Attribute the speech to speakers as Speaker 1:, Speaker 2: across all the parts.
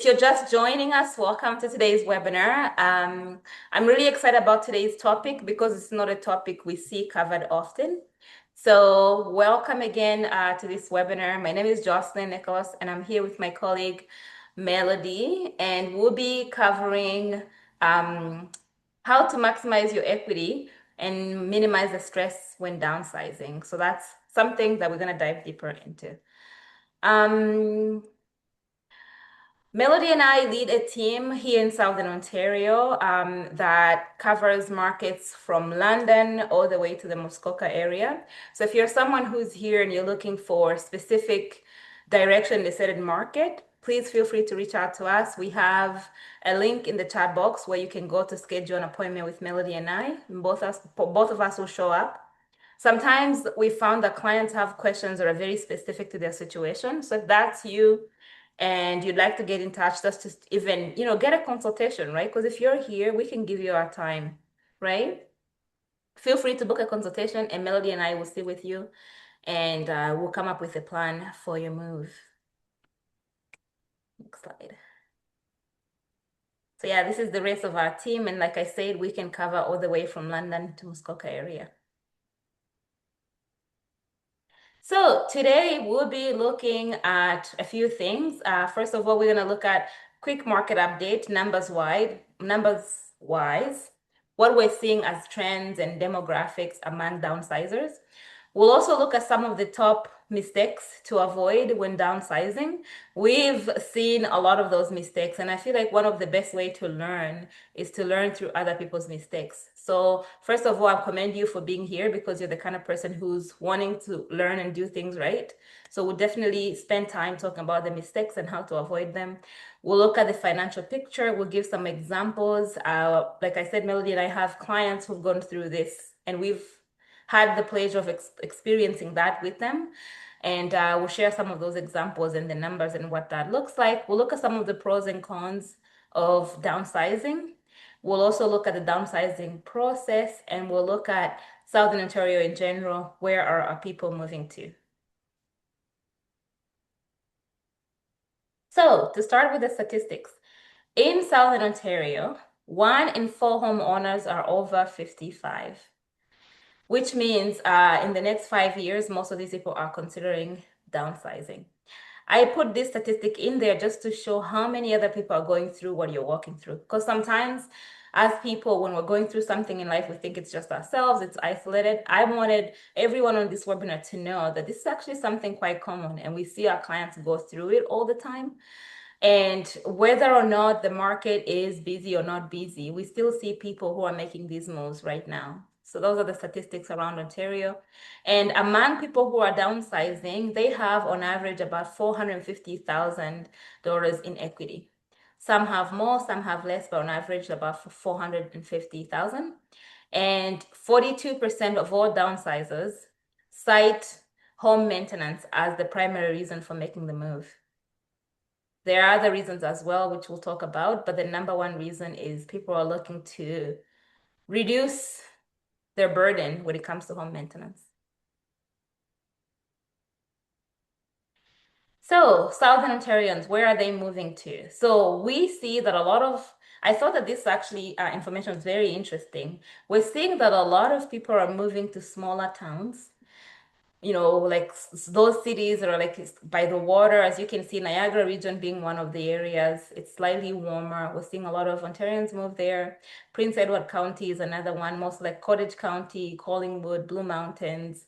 Speaker 1: If you're just joining us, welcome to today's webinar. I'm really excited about today's topic because it's not a topic we see covered often. So welcome again to this webinar. My name is Jocelyn Nicholas, and I'm here with my colleague Melody, and we'll be covering how to maximize your equity and minimize the stress when downsizing. So that's something that we're going to dive deeper into. Melody and I lead a team here in Southern Ontario that covers markets from London all the way to the Muskoka area. So if you're someone who's here and you're looking for specific direction in the certain market, please feel free to reach out to us. We have a link in the chat box where you can go to schedule an appointment with Melody and I. Both of us will show up. Sometimes we found that clients have questions that are very specific to their situation. So if that's you, and you'd like to get in touch, that's just even, get a consultation, right? Because if you're here, we can give you our time, right? Feel free to book a consultation, and Melody and I will sit with you, and we'll come up with a plan for your move. Next slide. So yeah, this is the rest of our team, and like I said, we can cover all the way from London to Muskoka area. So today we'll be looking at a few things. First of all, we're going to look at quick market update, numbers wise, what we're seeing as trends and demographics among downsizers. We'll also look at some of the top mistakes to avoid when downsizing. We've seen a lot of those mistakes, and I feel like one of the best way to learn is to learn through other people's mistakes. So first of all, I commend you for being here because you're the kind of person who's wanting to learn and do things right. So we'll definitely spend time talking about the mistakes and how to avoid them. We'll look at the financial picture. We'll give some examples. Like I said, Melody and I have clients who've gone through this, and we've had the pleasure of experiencing that with them. And we'll share some of those examples and the numbers and what that looks like. We'll look at some of the pros and cons of downsizing. We'll also look at the downsizing process, and we'll look at Southern Ontario in general. Where are our people moving to? So to start with the statistics, in Southern Ontario, 1 in 4 homeowners are over 55, which means in the next 5 years, most of these people are considering downsizing. I put this statistic in there just to show how many other people are going through what you're walking through. Because sometimes, as people, when we're going through something in life, we think it's just ourselves, it's isolated. I wanted everyone on this webinar to know that this is actually something quite common, and we see our clients go through it all the time. And whether or not the market is busy or not busy, we still see people who are making these moves right now. So those are the statistics around Ontario. And among people who are downsizing, they have on average about $450,000 in equity. Some have more, some have less, but on average about 450,000. And 42% of all downsizers cite home maintenance as the primary reason for making the move. There are other reasons as well, which we'll talk about, but the number one reason is people are looking to reduce their burden when it comes to home maintenance. So Southern Ontarians, where are they moving to? So we see that I thought that this actually information was very interesting. We're seeing that a lot of people are moving to smaller towns, like those cities that are like by the water. As you can see, Niagara region being one of the areas, it's slightly warmer. We're seeing a lot of Ontarians move there. Prince Edward County is another one, most like Cottage County, Collingwood, Blue Mountains.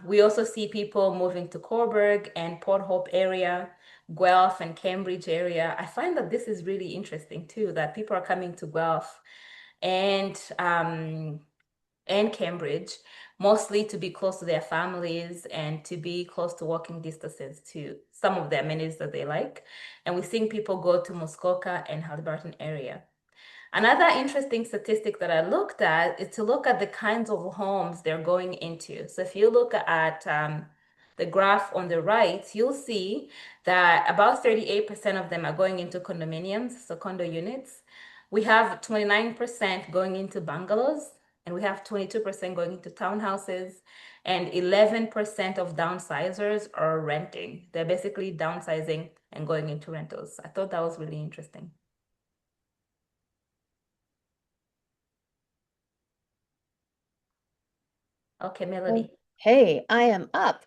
Speaker 1: We also see people moving to Cobourg and Port Hope area, Guelph and Cambridge area. I find that this is really interesting too, that people are coming to Guelph and Cambridge, mostly to be close to their families and to be close to walking distances to some of the amenities that they like. And we're seeing people go to Muskoka and Haliburton area. Another interesting statistic that I looked at is to look at the kinds of homes they're going into. So if you look at the graph on the right, you'll see that about 38% of them are going into condominiums, so condo units. We have 29% going into bungalows, and we have 22% going into townhouses, and 11% of downsizers are renting. They're basically downsizing and going into rentals. I thought that was really interesting. Okay, Melody.
Speaker 2: Hey, I am up.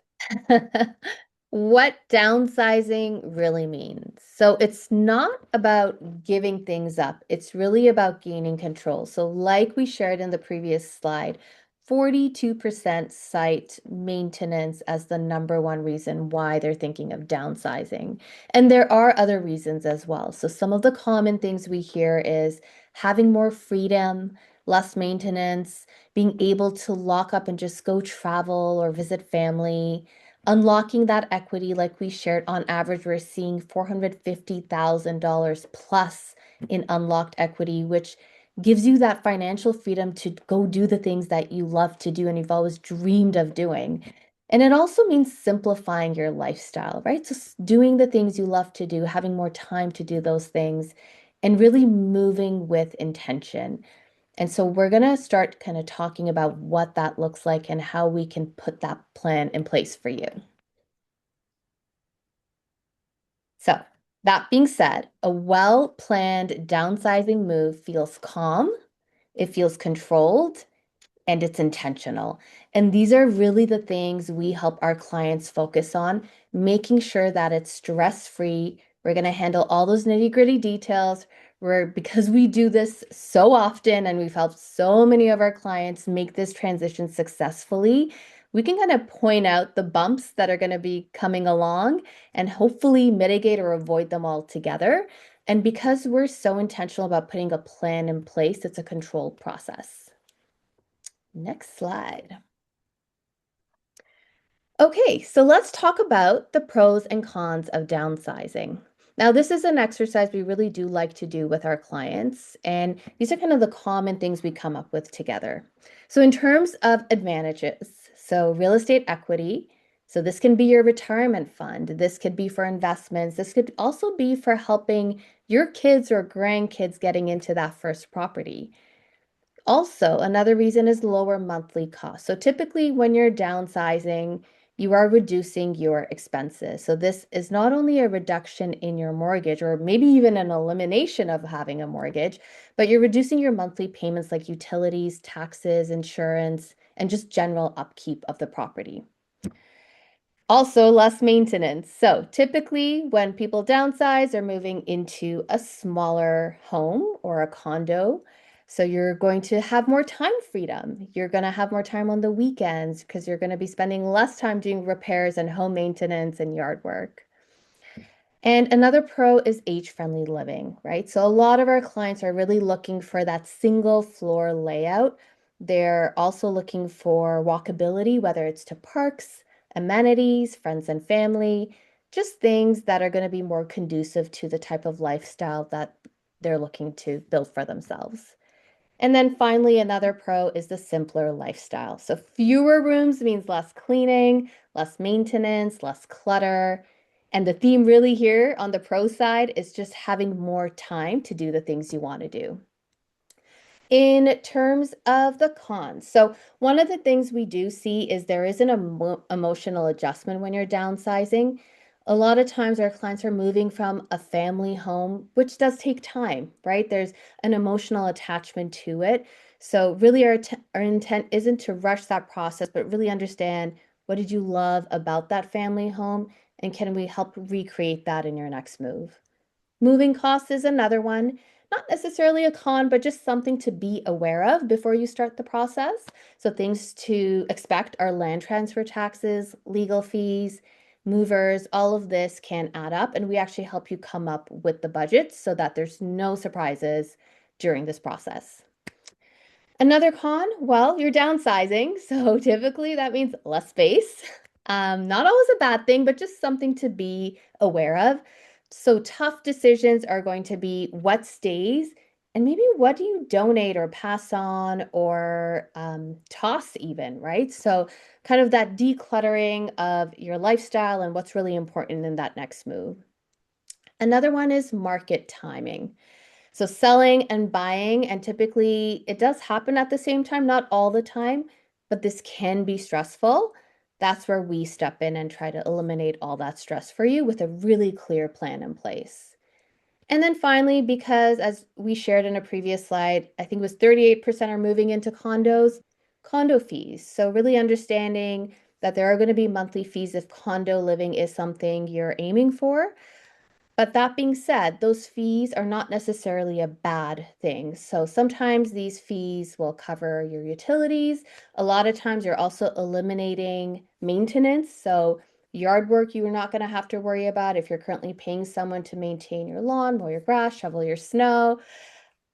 Speaker 2: What downsizing really means. So it's not about giving things up. It's really about gaining control. So like we shared in the previous slide, 42% cite maintenance as the number one reason why they're thinking of downsizing. And there are other reasons as well. So some of the common things we hear is having more freedom, less maintenance, being able to lock up and just go travel or visit family, unlocking that equity, like we shared, on average, we're seeing $450,000 plus in unlocked equity, which gives you that financial freedom to go do the things that you love to do and you've always dreamed of doing. And it also means simplifying your lifestyle, right? So doing the things you love to do, having more time to do those things, and really moving with intention. And so we're going to start kind of talking about what that looks like and how we can put that plan in place for you. So, that being said, a well-planned downsizing move feels calm, it feels controlled, and it's intentional. And these are really the things we help our clients focus on, making sure that it's stress-free. We're going to handle all those nitty-gritty details. Because we do this so often and we've helped so many of our clients make this transition successfully, we can kind of point out the bumps that are going to be coming along and hopefully mitigate or avoid them altogether. And because we're so intentional about putting a plan in place, it's a controlled process. Next slide. Okay, so let's talk about the pros and cons of downsizing. Now, this is an exercise we really do like to do with our clients, and these are kind of the common things we come up with together. So, in terms of advantages, so real estate equity, so this can be your retirement fund, this could be for investments, this could also be for helping your kids or grandkids getting into that first property. Also, another reason is lower monthly costs. So typically when you're downsizing, you are reducing your expenses. So this is not only a reduction in your mortgage or maybe even an elimination of having a mortgage, but you're reducing your monthly payments like utilities, taxes, insurance, and just general upkeep of the property. Also, less maintenance. So, typically, when people downsize, they're moving into a smaller home or a condo. So, you're going to have more time freedom. You're going to have more time on the weekends because you're going to be spending less time doing repairs and home maintenance and yard work. And another pro is age-friendly living, right? So a lot of our clients are really looking for that single floor layout. They're also looking for walkability, whether it's to parks, amenities, friends and family, just things that are going to be more conducive to the type of lifestyle that they're looking to build for themselves. And then finally, another pro is the simpler lifestyle. So fewer rooms means less cleaning, less maintenance, less clutter. And the theme really here on the pro side is just having more time to do the things you want to do. In terms of the cons, so one of the things we do see is there is an emotional adjustment when you're downsizing. A lot of times our clients are moving from a family home, which does take time, right? There's an emotional attachment to it. So really our intent isn't to rush that process, but really understand, what did you love about that family home, and can we help recreate that in your next move? Moving costs is another one. Not necessarily a con, but just something to be aware of before you start the process. So things to expect are land transfer taxes, legal fees, movers, all of this can add up, and we actually help you come up with the budget so that there's no surprises during this process. Another con, well, you're downsizing. So typically that means less space. Not always a bad thing, but just something to be aware of. So tough decisions are going to be what stays and maybe what do you donate or pass on or toss even, right? So kind of that decluttering of your lifestyle and what's really important in that next move. Another one is market timing. So selling and buying, and typically it does happen at the same time, not all the time, but this can be stressful. That's where we step in and try to eliminate all that stress for you with a really clear plan in place. And then finally, because as we shared in a previous slide, I think it was 38% are moving into condos, condo fees. So really understanding that there are going to be monthly fees if condo living is something you're aiming for. But that being said, those fees are not necessarily a bad thing. So sometimes these fees will cover your utilities. A lot of times you're also eliminating maintenance. So yard work you're not going to have to worry about if you're currently paying someone to maintain your lawn, mow your grass, shovel your snow.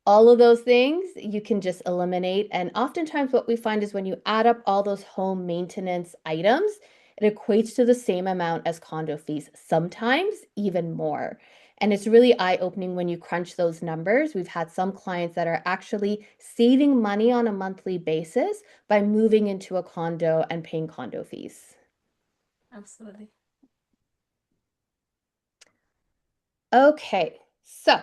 Speaker 2: All of those things you can just eliminate. And oftentimes, what we find is when you add up all those home maintenance items, it equates to the same amount as condo fees, sometimes even more. And it's really eye-opening when you crunch those numbers. We've had some clients that are actually saving money on a monthly basis by moving into a condo and paying condo fees.
Speaker 1: Absolutely.
Speaker 2: Okay, so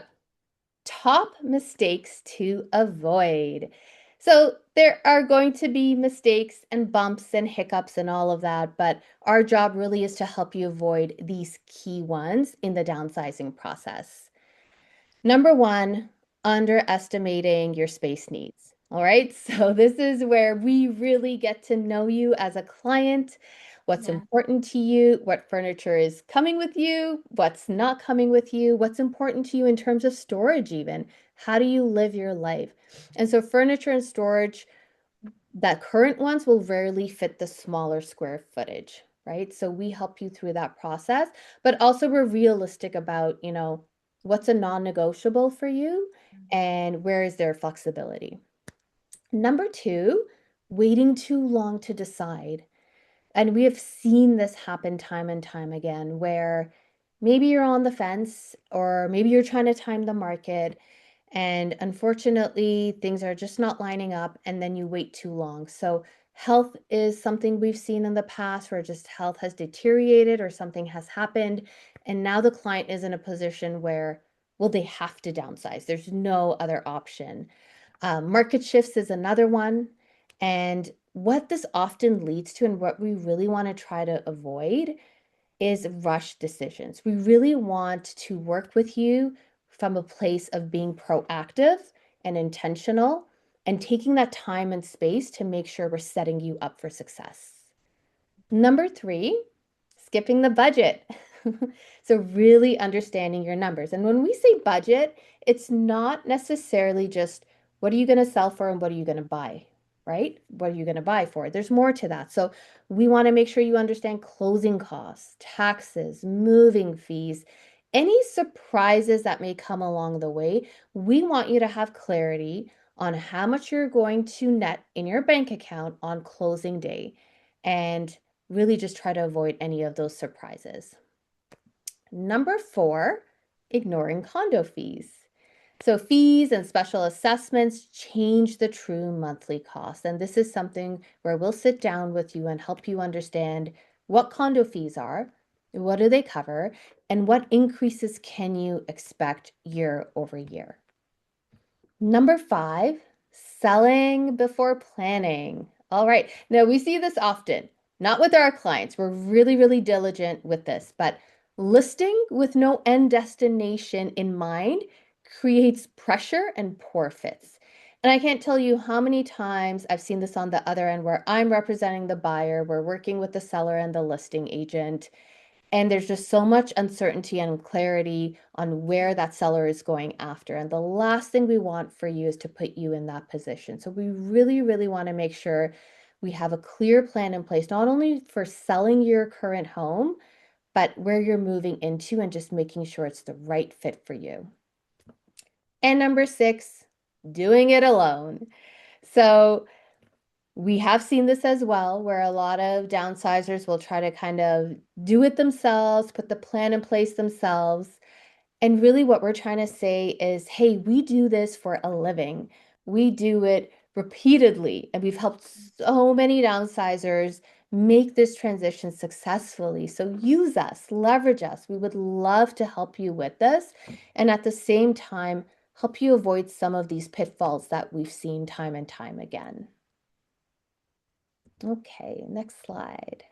Speaker 2: top mistakes to avoid. So, there are going to be mistakes and bumps and hiccups and all of that, but our job really is to help you avoid these key ones in the downsizing process. Number one, underestimating your space needs. All right. So, this is where we really get to know you as a client, what's
Speaker 1: Yeah,
Speaker 2: important to you, what furniture is coming with you, what's not coming with you, what's important to you in terms of storage, even. How do you live your life? And so, furniture and storage that current ones will rarely fit the smaller square footage, right? So we help you through that process, but also we're realistic about, what's a non-negotiable for you and where is there flexibility. Number two, waiting too long to decide. And we have seen this happen time and time again where maybe you're on the fence or maybe you're trying to time the market and unfortunately things are just not lining up and then you wait too long. So health is something we've seen in the past where just health has deteriorated or something has happened and now the client is in a position where well they have to downsize. There's no other option. Market shifts is another one. And what this often leads to, and what we really want to try to avoid, is rush decisions. We really want to work with you from a place of being proactive and intentional and taking that time and space to make sure we're setting you up for success. Number three, skipping the budget. So, really understanding your numbers. And when we say budget, it's not necessarily just what are you going to sell for and what are you going to buy, right? What are you going to buy for? There's more to that. So, we want to make sure you understand closing costs, taxes, moving fees, any surprises that may come along the way. We want you to have clarity on how much you're going to net in your bank account on closing day. And really just try to avoid any of those surprises. Number four, ignoring condo fees. So, fees and special assessments change the true monthly cost. And this is something where we'll sit down with you and help you understand what condo fees are, what do they cover, and what increases can you expect year over year. Number five, selling before planning. All right. Now we see this often, not with our clients. We're really, really diligent with this, but listing with no end destination in mind creates pressure and poor fits. And I can't tell you how many times I've seen this on the other end where I'm representing the buyer, we're working with the seller and the listing agent, and there's just so much uncertainty and clarity on where that seller is going after. And the last thing we want for you is to put you in that position. So we really, really want to make sure we have a clear plan in place, not only for selling your current home, but where you're moving into and just making sure it's the right fit for you. And number six, doing it alone. So we have seen this as well, where a lot of downsizers will try to kind of do it themselves, put the plan in place themselves. And really, what we're trying to say is hey, we do this for a living. We do it repeatedly, and we've helped so many downsizers make this transition successfully. So use us, leverage us. We would love to help you with this. And at the same time, help you avoid some of these pitfalls that we've seen time and time again. Okay, next slide.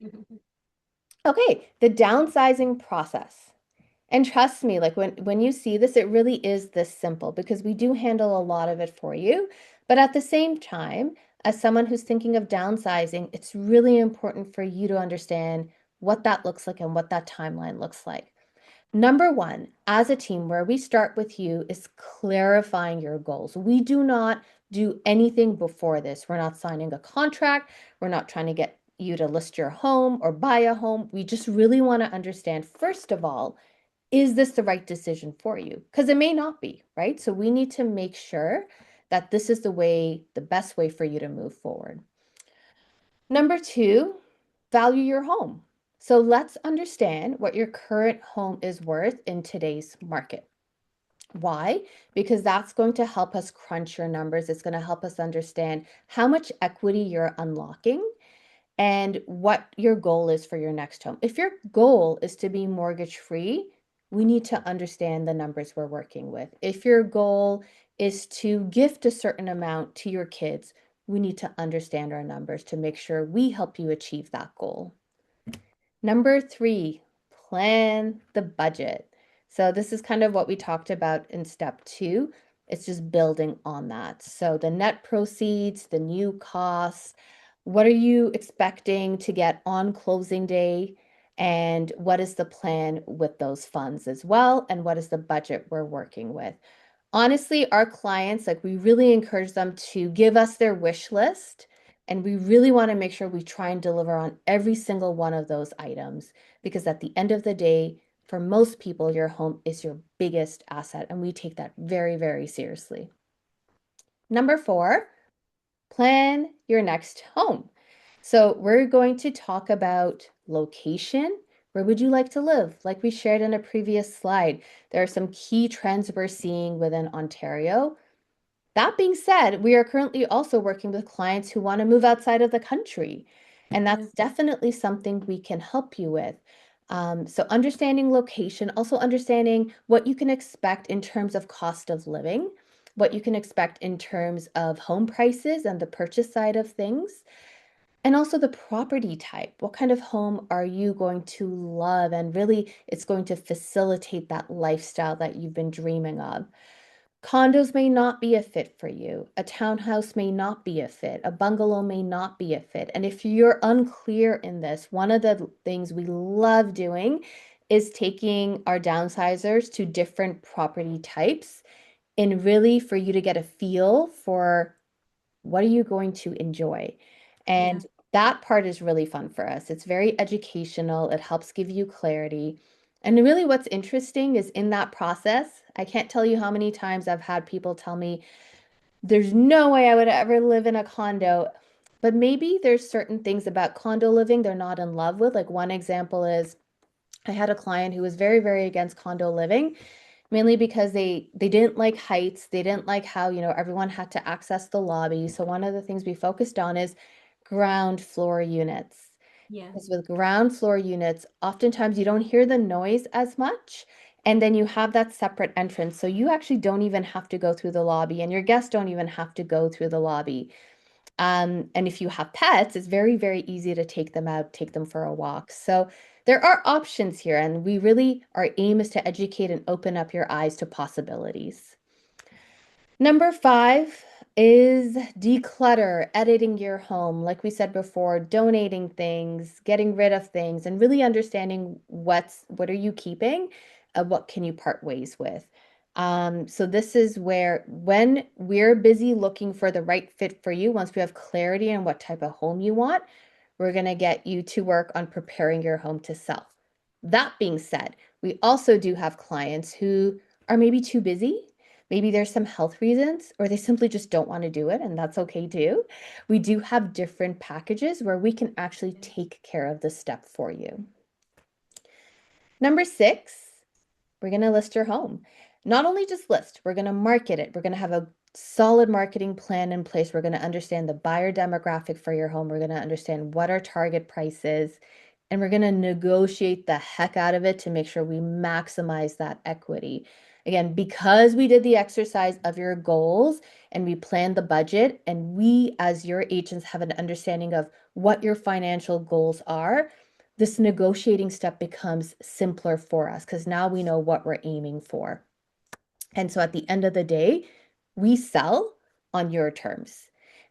Speaker 1: Mhm.
Speaker 2: Okay, the downsizing process. And trust me, like when you see this, it really is this simple because we do handle a lot of it for you. But at the same time, as someone who's thinking of downsizing, it's really important for you to understand what that looks like and what that timeline looks like. Number one, as a team, where we start with you is clarifying your goals. We do not do anything before this. We're not signing a contract. We're not trying to get you to list your home or buy a home. We just really want to understand, first of all, is this the right decision for you? Because it may not be, right? So we need to make sure that this is the best way for you to move forward. Number two, value your home. So let's understand what your current home is worth in today's market. Why? Because that's going to help us crunch your numbers. It's going to help us understand how much equity you're unlocking and what your goal is for your next home. If your goal is to be mortgage free, we need to understand the numbers we're working with. If your goal is to gift a certain amount to your kids, we need to understand our numbers to make sure we help you achieve that goal. Number three, plan the budget. So, this is kind of what we talked about in step two. It's just building on that. So, the net proceeds, the new costs, what are you expecting to get on closing day? And what is the plan with those funds as well? And what is the budget we're working with? Honestly, our clients, like we really encourage them to give us their wish list. And we really want to make sure we try and deliver on every single one of those items because at the end of the day, for most people, your home is your biggest asset. And we take that very, very seriously. Number four, plan your next home. So, we're going to talk about location. Where would you like to live? Like we shared in a previous slide, there are some key trends we're seeing within Ontario. That being said, we are currently also working with clients who want to move outside of the country, and
Speaker 1: Yeah.
Speaker 2: that's definitely something we can help you with. So, understanding location, also understanding what you can expect in terms of cost of living, what you can expect in terms of home prices and the purchase side of things, and also the property type. What kind of home are you going to love? And really, it's going to facilitate that lifestyle that you've been dreaming of. Condos may not be a fit for you. A townhouse may not be a fit. A bungalow may not be a fit. And if you're unclear in this, one of the things we love doing is taking our downsizers to different property types and really for you to get a feel for what are you going to enjoy.
Speaker 1: Yeah.
Speaker 2: And that part is really fun for us. It's very educational. It helps give you clarity. And really, what's interesting is in that process, I can't tell you how many times I've had people tell me, there's no way I would ever live in a condo. But maybe there's certain things about condo living they're not in love with. Like one example is I had a client who was very, very against condo living, mainly because they didn't like heights. They didn't like how, everyone had to access the lobby. So one of the things we focused on is ground floor units.
Speaker 1: Yeah.
Speaker 2: Because with ground floor units, oftentimes you don't hear the noise as much. And then you have that separate entrance. So you actually don't even have to go through the lobby, and your guests don't even have to go through the lobby. And if you have pets, it's very, very easy to take them out, take them for a walk. So there are options here, and our aim is to educate and open up your eyes to possibilities. Number five is declutter, editing your home. Like we said before, donating things, getting rid of things, and really understanding what are you keeping, what can you part ways with. So this is where when we're busy looking for the right fit for you, once we have clarity on what type of home you want, we're going to get you to work on preparing your home to sell. That being said, we also do have clients who are maybe too busy. Maybe there's some health reasons, or they simply just don't want to do it, and that's okay too. We do have different packages where we can actually take care of the step for you. Number six, we're going to list your home. Not only just list, we're going to market it. We're going to have a solid marketing plan in place. We're going to understand the buyer demographic for your home. We're going to understand what our target price is, and we're going to negotiate the heck out of it to make sure we maximize that equity. Again, because we did the exercise of your goals and we planned the budget, and we, as your agents, have an understanding of what your financial goals are, this negotiating step becomes simpler for us because now we know what we're aiming for. And so at the end of the day, we sell on your terms.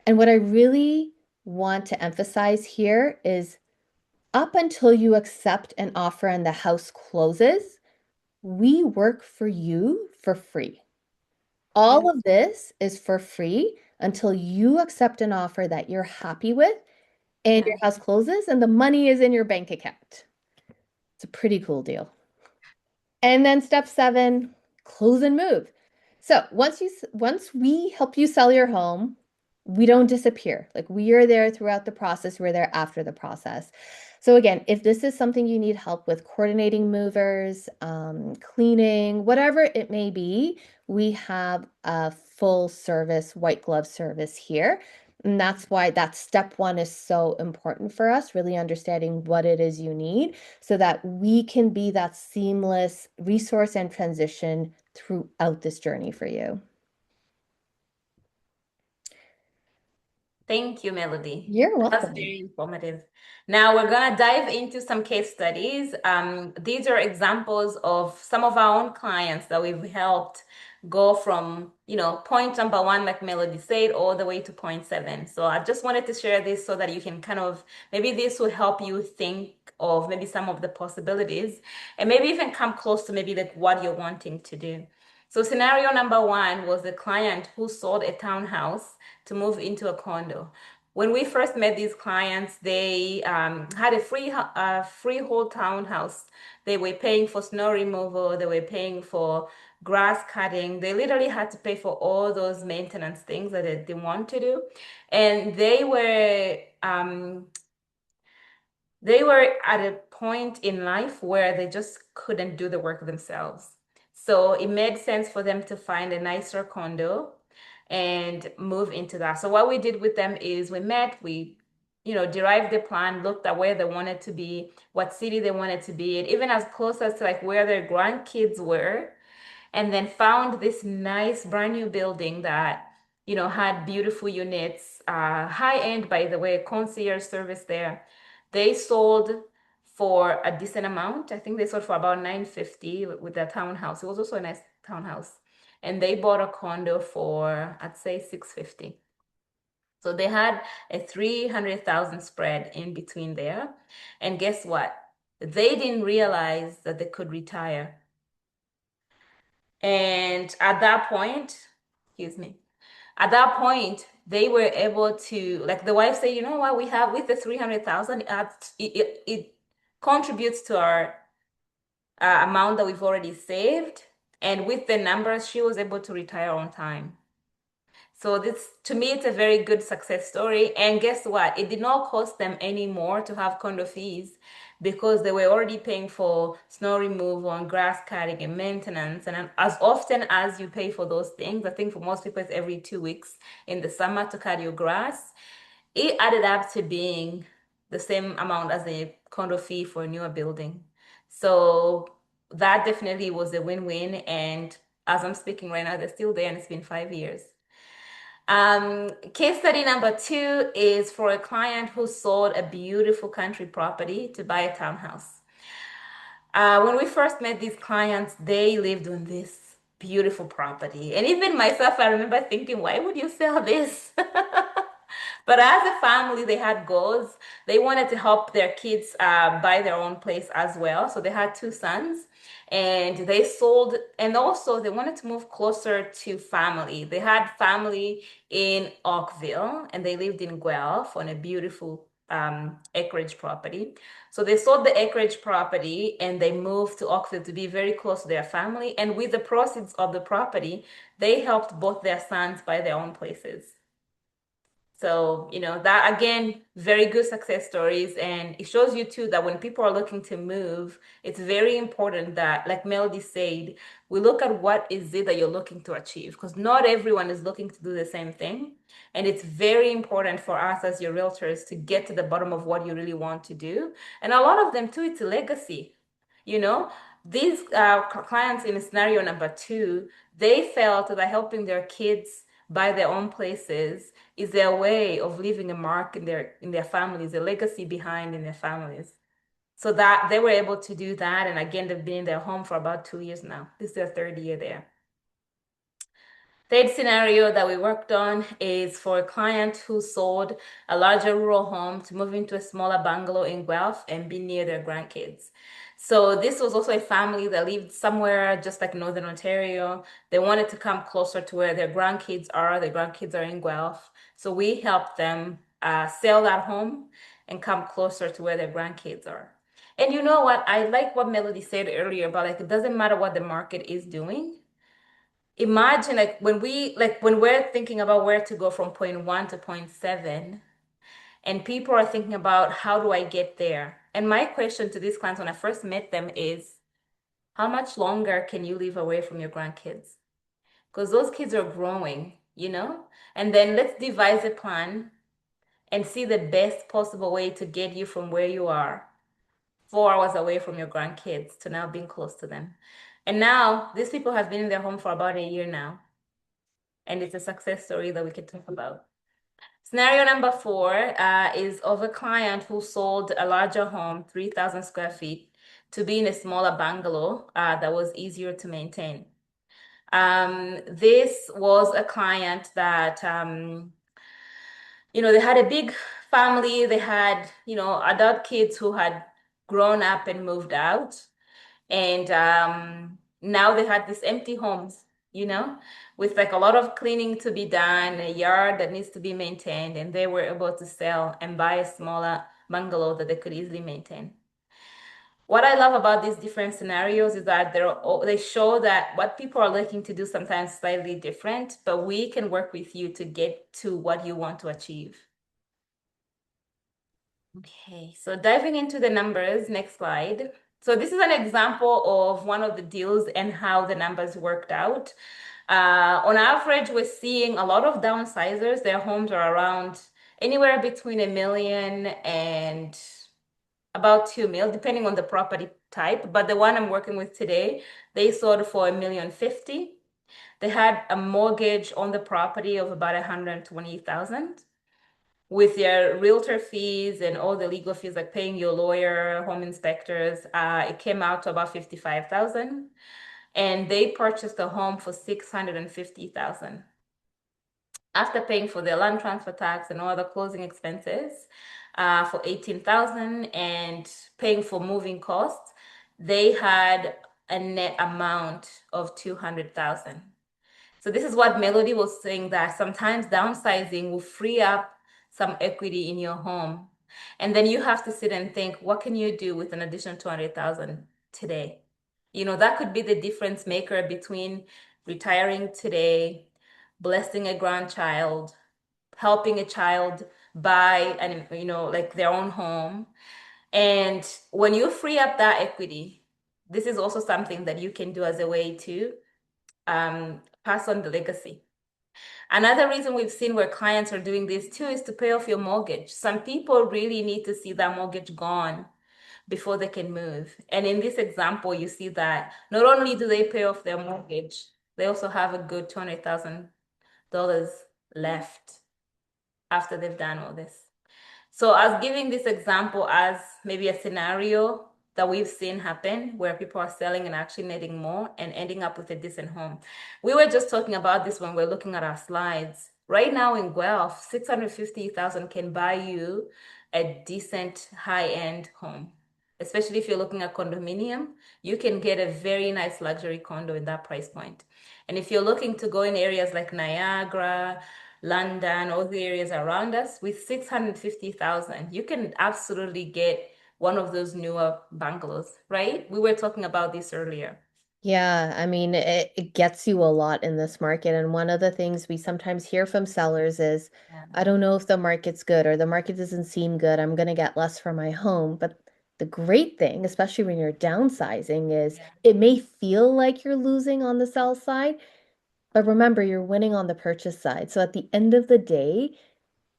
Speaker 2: And what I really want to emphasize here is up until you accept an offer and the house closes, we work for you for free. All
Speaker 1: Yes.
Speaker 2: of this is for free until you accept an offer that you're happy with and your
Speaker 1: Yeah.
Speaker 2: house closes and the money is in your bank account. It's a pretty cool deal. And then step 7, close and move. So once we help you sell your home, we don't disappear. Like we are there throughout the process, we're there after the process. So again, if this is something you need help with coordinating movers, cleaning, whatever it may be, we have a full service, white glove service here. And that's why that step 1 is so important for us, really understanding what it is you need so that we can be that seamless resource and transition throughout this journey for you.
Speaker 1: Thank you, Melody.
Speaker 2: You're
Speaker 1: That's
Speaker 2: welcome.
Speaker 1: very informative. Now we're gonna dive into some case studies. These are examples of some of our own clients that we've helped go from, point number 1, like Melody said, all the way to point 7. So I just wanted to share this so that you can kind of, maybe this will help you think of maybe some of the possibilities and maybe even come close to maybe like what you're wanting to do. So scenario number 1 was a client who sold a townhouse to move into a condo. When we first met these clients, they had a freehold townhouse. They were paying for snow removal. They were paying for grass cutting. They literally had to pay for all those maintenance things that they didn't want to do, and they were at a point in life where they just couldn't do the work themselves. So it made sense for them to find a nicer condo and move into that. So what we did with them is we met, we derived the plan, looked at where they wanted to be, what city they wanted to be in, even as close as to like where their grandkids were, and then found this nice brand new building that had beautiful units, high end, by the way, concierge service there. They sold for a decent amount. I think they sold for about 950 with their townhouse. It was also a nice townhouse, and they bought a condo for, I'd say, 650. So they had a 300,000 spread in between there, and guess what, they didn't realize that they could retire. And at that point, excuse me, at that point, they were able to, like the wife said, you know what, we have with the 300,000, it contributes to our amount that we've already saved. And with the numbers, she was able to retire on time. So this, to me, it's a very good success story. And guess what? It did not cost them any more to have condo fees because they were already paying for snow removal and grass cutting and maintenance. And as often as you pay for those things, I think for most people it's every 2 weeks in the summer to cut your grass. It added up to being the same amount as a condo fee for a newer building. So that definitely was a win-win. And as I'm speaking right now, they're still there and it's been 5 years. Case study number 2 is for a client who sold a beautiful country property to buy a townhouse. When we first met these clients, they lived on this beautiful property. And even myself, I remember thinking, why would you sell this? But as a family, they had goals. They wanted to help their kids buy their own place as well. So they had 2 sons and they sold, and also they wanted to move closer to family. They had family in Oakville and they lived in Guelph on a beautiful acreage property. So they sold the acreage property and they moved to Oakville to be very close to their family. And with the proceeds of the property, they helped both their sons buy their own places. So, that again, very good success stories. And it shows you too that when people are looking to move, it's very important that, like Melody said, we look at what is it that you're looking to achieve, because not everyone is looking to do the same thing. And it's very important for us as your realtors to get to the bottom of what you really want to do. And a lot of them too, it's a legacy, you know. these clients in scenario number two, they felt that helping their kids buy their own places is their way of leaving a mark in their families, a legacy behind in their families. So that they were able to do that. And again, they've been in their home for about 2 years now. This is their third year there. Third scenario that we worked on is for a client who sold a larger rural home to move into a smaller bungalow in Guelph and be near their grandkids. So this was also a family that lived somewhere just like Northern Ontario. They wanted to come closer to where their grandkids are. Their grandkids are in Guelph. So we helped them sell that home and come closer to where their grandkids are. And you know what? I like what Melody said earlier about like it doesn't matter what the market is doing. Imagine when we're thinking about where to go from point one to point seven, and people are thinking about how do I get there? And my question to these clients when I first met them is, how much longer can you live away from your grandkids? Because those kids are growing, you know? And then let's devise a plan and see the best possible way to get you from where you are, 4 hours away from your grandkids, to now being close to them. And now these people have been in their home for about a year now, and it's a success story that we can talk about. Scenario number four is of a client who sold a larger home, 3,000 square feet, to be in a smaller bungalow that was easier to maintain. This was a client that, they had a big family. They had, adult kids who had grown up and moved out. And now they had these empty homes, with like a lot of cleaning to be done, a yard that needs to be maintained, and they were able to sell and buy a smaller bungalow that they could easily maintain. What I love about these different scenarios is that they show that what people are looking to do sometimes slightly different, but we can work with you to get to what you want to achieve. Okay, so diving into the numbers, next slide. So this is an example of one of the deals and how the numbers worked out. On average, we're seeing a lot of downsizers. Their homes are around anywhere between 1 million and about 2 mil, depending on the property type. But the one I'm working with today, they sold for 1,050,000. They had a mortgage on the property of about 120,000 with their realtor fees and all the legal fees, like paying your lawyer, home inspectors. It came out to about 55,000, and they purchased a home for 650,000. After paying for their land transfer tax and all the closing expenses for 18,000 and paying for moving costs, they had a net amount of 200,000. So this is what Melody was saying, that sometimes downsizing will free up some equity in your home. And then you have to sit and think, what can you do with an additional 200,000 today? That could be the difference maker between retiring today, blessing a grandchild, helping a child buy like their own home. And when you free up that equity, this is also something that you can do as a way to pass on the legacy. Another reason we've seen where clients are doing this too is to pay off your mortgage. Some people really need to see that mortgage gone before they can move. And in this example, you see that not only do they pay off their mortgage, they also have a good $200,000 left after they've done all this. So I was giving this example as maybe a scenario that we've seen happen where people are selling and actually netting more and ending up with a decent home. We were just talking about this when we're looking at our slides. Right now in Guelph, 650,000 can buy you a decent high-end home. Especially if you're looking at condominium, you can get a very nice luxury condo in that price point. And if you're looking to go in areas like Niagara, London, all the areas around us, with 650,000, you can absolutely get one of those newer bungalows, right? We were talking about this earlier.
Speaker 2: Yeah, I mean, it gets you a lot in this market. And one of the things we sometimes hear from sellers is,
Speaker 1: Yeah.
Speaker 2: I don't know if the market's good or the market doesn't seem good. I'm going to get less for my home. But the great thing, especially when you're downsizing, is
Speaker 1: Yeah.
Speaker 2: it may feel like you're losing on the sell side, but remember, you're winning on the purchase side. So at the end of the day,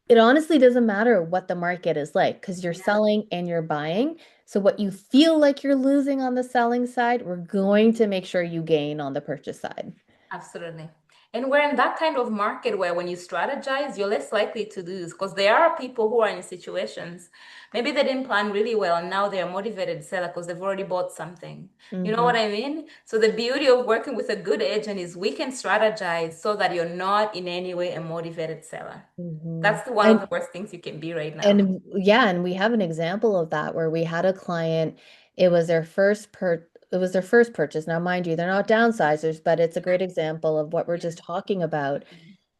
Speaker 2: it honestly doesn't matter what the market is like because you're
Speaker 1: Yeah.
Speaker 2: selling and you're buying. So what you feel like you're losing on the selling side, we're going to make sure you gain on the purchase side.
Speaker 1: Absolutely. And we're in that kind of market where when you strategize, you're less likely to lose because there are people who are in situations. Maybe they didn't plan really well and now they're a motivated seller because they've already bought something. You know what
Speaker 2: Hmm.
Speaker 1: I mean? So the beauty of working with a good agent is we can strategize so that you're not in any way a motivated seller.
Speaker 2: Hmm.
Speaker 1: That's one of
Speaker 2: And
Speaker 1: the worst things you can be right now.
Speaker 2: and yeah, and we have an example of that where we had a client, it was their first purchase. Now, mind you, they're not downsizers, but it's a great example of what we're
Speaker 1: Yeah.
Speaker 2: just talking about.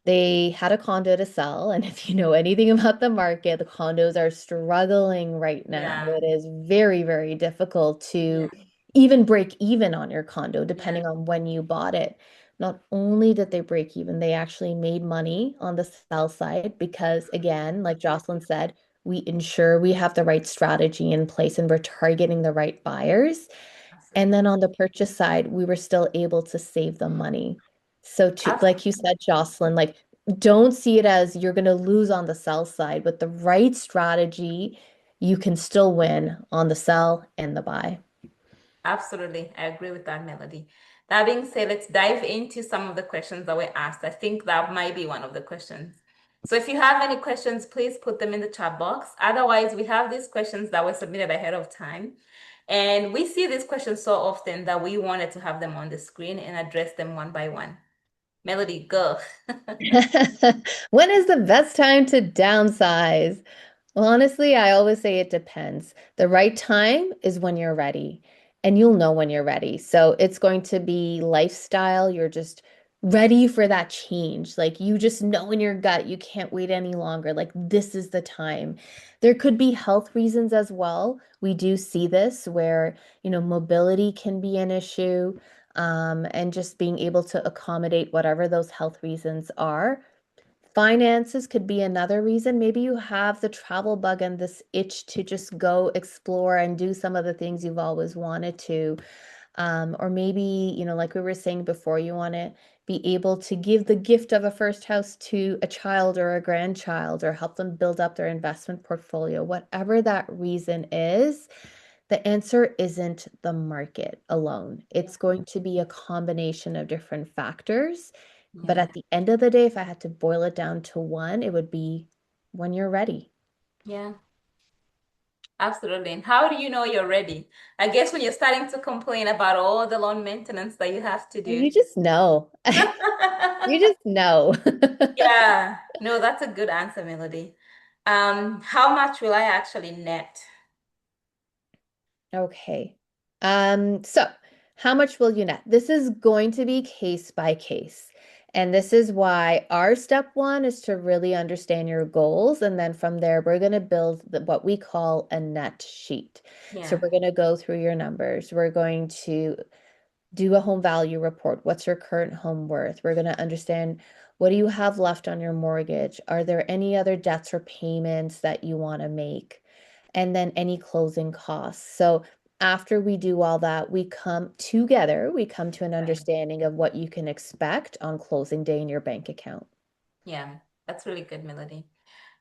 Speaker 2: They had a condo to sell, and if you know anything about the market, the condos are struggling right now.
Speaker 1: Yeah.
Speaker 2: It is very, very difficult
Speaker 1: Yeah.
Speaker 2: to even break even on your condo,
Speaker 1: Yeah.
Speaker 2: depending on when you bought it. Not only did they break even, they actually made money on the sell side because, again, like Jocelyn said, we ensure we have the right strategy in place and we're targeting the right buyers. And
Speaker 1: Absolutely.
Speaker 2: then on the purchase side, we were still able to save them money. So to, like you
Speaker 1: Absolutely.
Speaker 2: said, Jocelyn, like don't see it as you're going to lose on the sell side. With the right strategy, you can still win on the sell and the buy.
Speaker 1: Absolutely. I agree with that, Melody. That being said, let's dive into some of the questions that were asked. I think that might be one of the questions. So if you have any questions, please put them in the chat box. Otherwise, we have these questions that were submitted ahead of time. And we see these questions so often that we wanted to have them on the screen and address them one by one. Melody, go.
Speaker 2: When is the best time to downsize? Well, honestly, I always say it depends. The right time is when you're ready, and you'll know when you're ready. So it's going to be lifestyle. You're just ready for that change. Like you just know in your gut, you can't wait any longer. Like this is the time. There could be health reasons as well. We do see this where, mobility can be an issue, and just being able to accommodate whatever those health reasons are. Finances could be another reason. Maybe you have the travel bug and this itch to just go explore and do some of the things you've always wanted to. Or maybe, like we were saying before, you want to be able to give the gift of a first house to a child or a grandchild or help them build up their investment portfolio. Whatever that reason is, the answer isn't the market alone.
Speaker 1: Yeah.
Speaker 2: It's going to be a combination of different factors. But
Speaker 1: Yeah.
Speaker 2: at the end of the day, if I had to boil it down to one, it would be when you're ready.
Speaker 1: Yeah. Absolutely. And how do you know you're ready? I guess when you're starting to complain about all the lawn maintenance that you have to do.
Speaker 2: You just know. You just know.
Speaker 1: Yeah. No, that's a good answer, Melody. How much will I actually net?
Speaker 2: Okay. So how much will you net? This is going to be case by case. And this is why our step one is to really understand your goals. And then from there, we're going to build what we call a net sheet. So
Speaker 1: Yeah.
Speaker 2: we're going to go through your numbers. We're going to do a home value report. What's your current home worth? We're going to understand what do you have left on your mortgage? Are there any other debts or payments that you want to make? And then any closing costs. So after we do all that, we come to an
Speaker 1: Right.
Speaker 2: understanding of what you can expect on closing day in your bank account.
Speaker 1: Yeah. That's really good, Melody.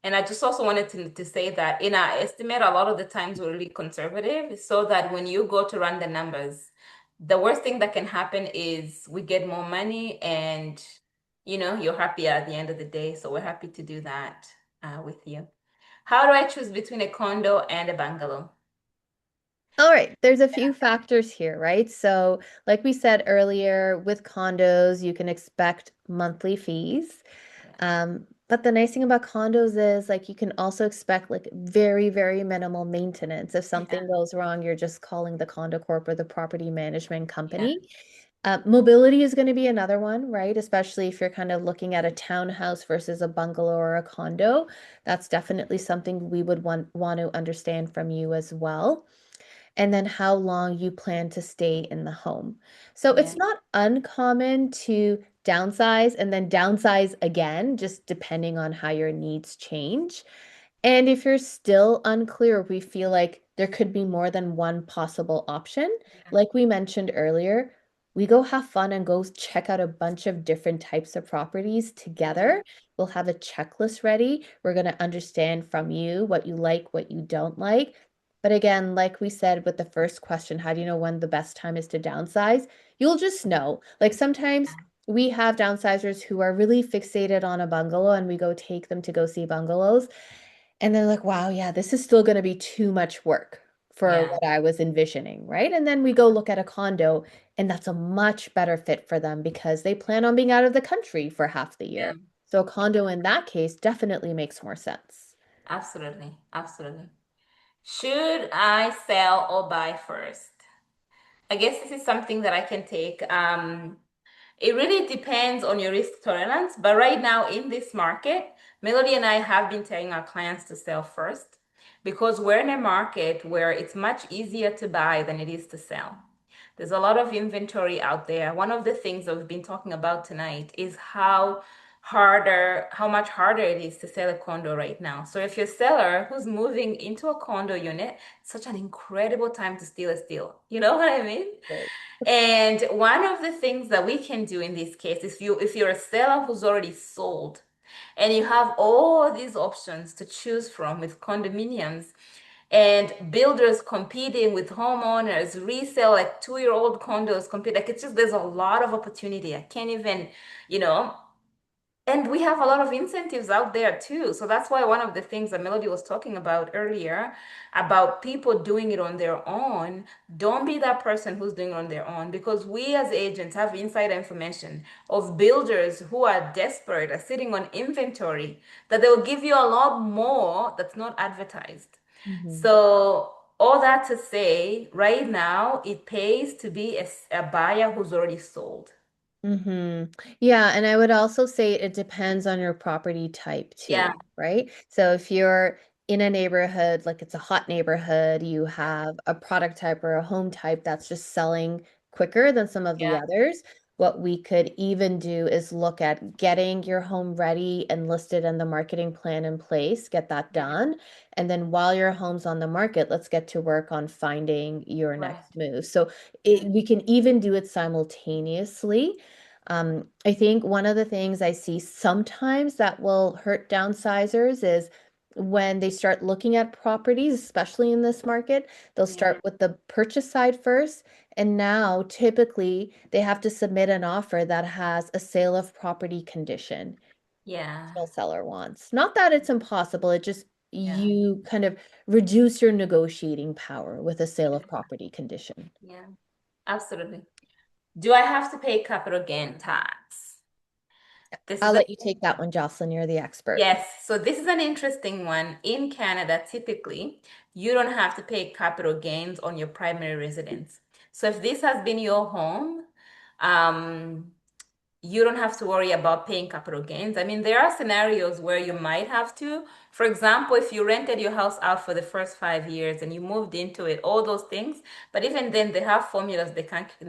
Speaker 1: And I just also wanted to say that in our estimate, a lot of the times we're really conservative so that when you go to run the numbers, the worst thing that can happen is we get more money and you're happier at the end of the day. So we're happy to do that with you. How do I choose between a condo and a bungalow?
Speaker 2: All right, there's a few factors here, right? So, like we said earlier, with condos, you can expect monthly fees. But the nice thing about condos is like you can also expect like very, very minimal maintenance. If
Speaker 1: Yeah,
Speaker 2: something goes wrong, you're just calling the condo corp or the property management
Speaker 1: yeah,
Speaker 2: company. Mobility is going to be another one, right? Especially if you're kind of looking at a townhouse versus a bungalow or a condo. That's definitely something we would want to understand from you as well, and then how long you plan to stay in the home. So
Speaker 1: yeah,
Speaker 2: it's not uncommon to downsize and then downsize again, just depending on how your needs change. And if you're still unclear, we feel like there could be more than one possible option.
Speaker 1: yeah,
Speaker 2: Like we mentioned earlier, we go have fun and go check out a bunch of different types of properties
Speaker 1: yeah,
Speaker 2: together. We'll have a checklist ready. We're going to understand from you what you like, what you don't like, But again, like we said with the first question, how do you know when the best time is to downsize? You'll just know. Like sometimes we have downsizers who are really fixated on a bungalow and we go take them to go see bungalows. And they're like, wow, yeah, this is still going to be too much work for
Speaker 1: Yeah,
Speaker 2: what I was envisioning, right? And then we go look at a condo, and that's a much better fit for them because they plan on being out of the country for half the
Speaker 1: yeah,
Speaker 2: year. So a
Speaker 1: yeah,
Speaker 2: condo in that case definitely makes more sense.
Speaker 1: absolutely, absolutely. Should I sell or buy first? I guess this is something that I can take. It really depends on your risk tolerance, but right now in this market, Melody and I have been telling our clients to sell first because we're in a market where it's much easier to buy than it is to sell. There's a lot of inventory out there. One of the things that we've been talking about tonight is how much harder it is to sell a condo right now. So if you're a seller who's moving into a condo unit, it's such an incredible time to steal a steal. You know what I mean?
Speaker 2: Right.
Speaker 1: And one of the things that we can do in this case is if you're a seller who's already sold and you have all these options to choose from with condominiums and builders competing with homeowners, resell like 2-year-old condos compete like it's just there's a lot of opportunity. I can't even, you know, and we have a lot of incentives out there too. So that's why one of the things that Melody was talking about earlier about people doing it on their own, don't be that person who's doing it on their own because we as agents have inside information of builders who are desperate, are sitting on inventory that they will give you a lot more that's not advertised.
Speaker 2: Mhm.
Speaker 1: So all that to say, right now it pays to be a buyer who's already sold.
Speaker 2: Yeah, and I would also say it depends on your property type
Speaker 1: Yeah,
Speaker 2: too, right? So if you're in a neighborhood, like it's a hot neighborhood, you have a product type or a home type that's just selling quicker than some of the
Speaker 1: yeah,
Speaker 2: others. What we could even do is look at getting your home ready and listed and the marketing plan in place, get that
Speaker 1: yeah,
Speaker 2: done. And then while your home's on the market, let's get to work on finding your
Speaker 1: right.
Speaker 2: next move. So
Speaker 1: Yeah.
Speaker 2: we can even do it simultaneously. I think one of the things I see sometimes that will hurt downsizers is when they start looking at properties, especially in this market, they'll
Speaker 1: Yeah,
Speaker 2: start with the purchase side first. And now typically they have to submit an offer that has a sale of property condition
Speaker 1: yeah,
Speaker 2: the seller wants. Not that it's impossible, it just
Speaker 1: yeah,
Speaker 2: you kind of reduce your negotiating power with a sale of property condition.
Speaker 1: yeah, absolutely. Do I have to pay capital gain tax? This
Speaker 2: I'll
Speaker 1: is a
Speaker 2: let you take that one, Jocelyn. You're the expert.
Speaker 1: yes. So this is an interesting one. In Canada, typically, you don't have to pay capital gains on your primary residence. So if this has been your home, um, you don't have to worry about paying capital gains. I mean, there are scenarios where you might have to. For example, if you rented your house out for the first 5 years and you moved into it, all those things. But even then, they have formulas they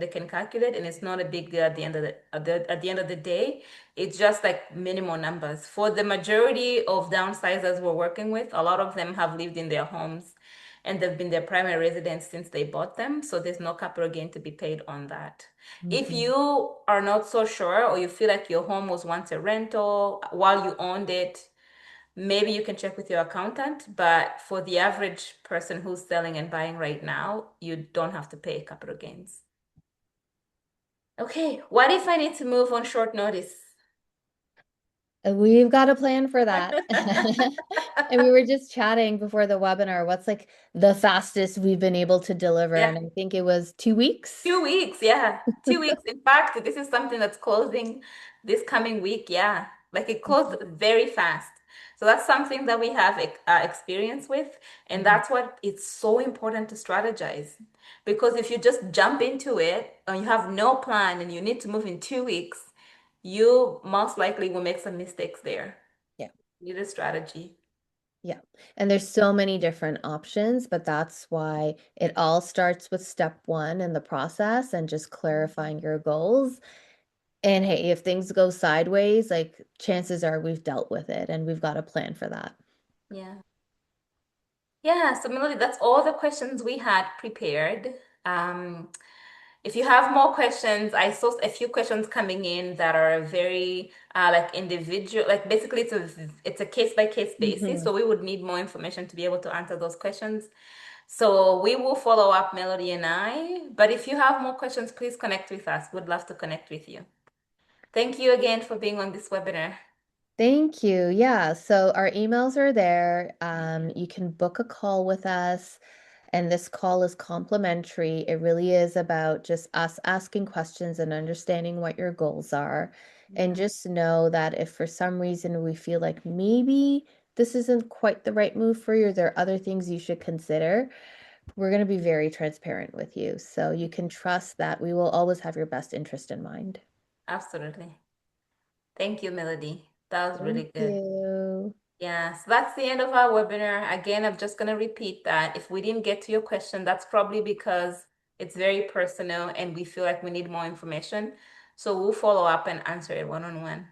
Speaker 1: can calculate, and it's not a big deal at the end of the end of the day. It's just like minimal numbers. For the majority of downsizers we're working with, a lot of them have lived in their homes and they've been their primary residence since they bought them. So there's no capital gain to be paid on that. If
Speaker 2: Mhm.
Speaker 1: you are not so sure or you feel like your home was once a rental while you owned it, maybe you can check with your accountant. But for the average person who's selling and buying right now, you don't have to pay capital gains. Okay, what if I need to move on short notice?
Speaker 2: We've got a plan for that. And we were just chatting before the webinar, what's like the fastest we've been able to deliver?
Speaker 1: Yeah.
Speaker 2: And I think it was 2 weeks.
Speaker 1: 2 weeks, yeah. 2 weeks. In fact, this is something that's closing this coming week. Yeah. Like it closed very fast. So that's something that we have experience with. And
Speaker 2: Mhm.
Speaker 1: that's what it's so important to strategize. Because if you just jump into it and you have no plan and you need to move in 2 weeks, you most likely will make some mistakes there.
Speaker 2: Yeah.
Speaker 1: You need a strategy.
Speaker 2: Yeah. And there's so many different options, but that's why it all starts with step one in the process and just clarifying your goals. And hey, if things go sideways, like chances are we've dealt with it and we've got a plan for that.
Speaker 1: Yeah. Yeah, so Melody, that's all the questions we had prepared. Um, If you have more questions, I saw a few questions coming in that are very like individual, like basically it's a case by case basis.
Speaker 2: Mhm.
Speaker 1: So we would need more information to be able to answer those questions. So we will follow up, Melody and I. But if you have more questions, please connect with us. We'd love to connect with you. Thank you again for being on this webinar.
Speaker 2: Thank you. Yeah, so our emails are there. You can book a call with us, and this call is complimentary. It really is about just us asking questions and understanding what your goals are. And
Speaker 1: Yeah,
Speaker 2: just know that if for some reason we feel like maybe this isn't quite the right move for you, or there are other things you should consider, we're going to be very transparent with you. So you can trust that we will always have your best interest in mind.
Speaker 1: absolutely. Thank you, Melody. That was
Speaker 2: Thank
Speaker 1: really good.
Speaker 2: you.
Speaker 1: Yeah, so that's the end of our webinar. Again, I'm just going to repeat that. If we didn't get to your question, that's probably because it's very personal and we feel like we need more information. So we'll follow up and answer it one-on-one.